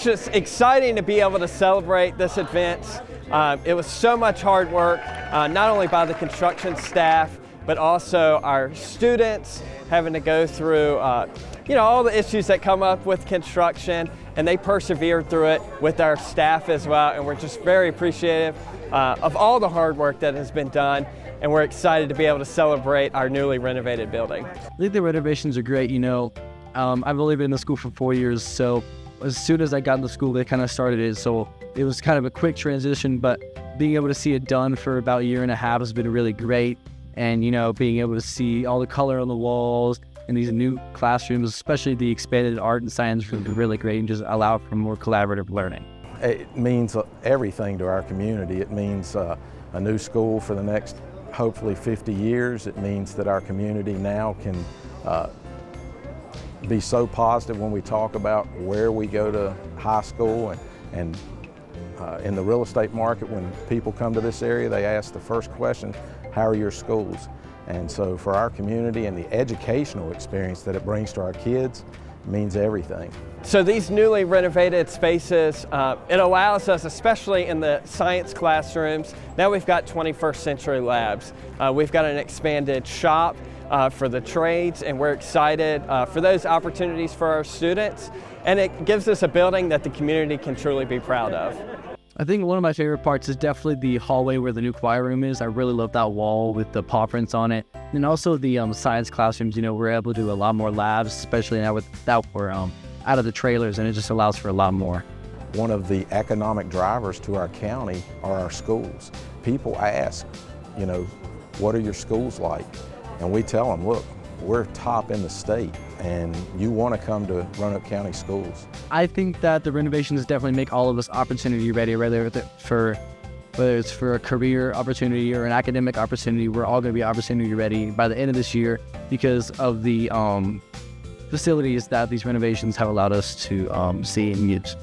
just exciting to be able to celebrate this event. It was so much hard work, not only by the construction staff, but also our students having to go through all the issues that come up with construction, and they persevered through it with our staff as well, and we're just very appreciative of all the hard work that has been done, and we're excited to be able to celebrate our newly renovated building. I think the renovations are great. I've only been in the school for 4 years, so as soon as I got into school, they kind of started it, so it was kind of a quick transition, but being able to see it done for about a year and a half has been really great. And, being able to see all the color on the walls and these new classrooms, especially the expanded art and science rooms, are really great and just allow for more collaborative learning. It means everything to our community. It means a new school for the next, hopefully, 50 years. It means that our community now can be so positive when we talk about where we go to high school, and in the real estate market, when people come to this area, they ask the first question, how are your schools? And so for our community and the educational experience that it brings to our kids, it means everything. So these newly renovated spaces, it allows us, especially in the science classrooms, now we've got 21st century labs. We've got an expanded shop for the trades, and we're excited for those opportunities for our students. And it gives us a building that the community can truly be proud of. I think one of my favorite parts is definitely the hallway where the new choir room is. I really love that wall with the paw prints on it. And also the science classrooms, we're able to do a lot more labs, especially now that we're out of the trailers, and it just allows for a lot more. One of the economic drivers to our county are our schools. People ask, what are your schools like? And we tell them, look, we're top in the state, and you want to come to Roanoke County schools. I think that the renovations definitely make all of us opportunity ready, whether it's for a career opportunity or an academic opportunity. We're all going to be opportunity ready by the end of this year because of the facilities that these renovations have allowed us to see and use.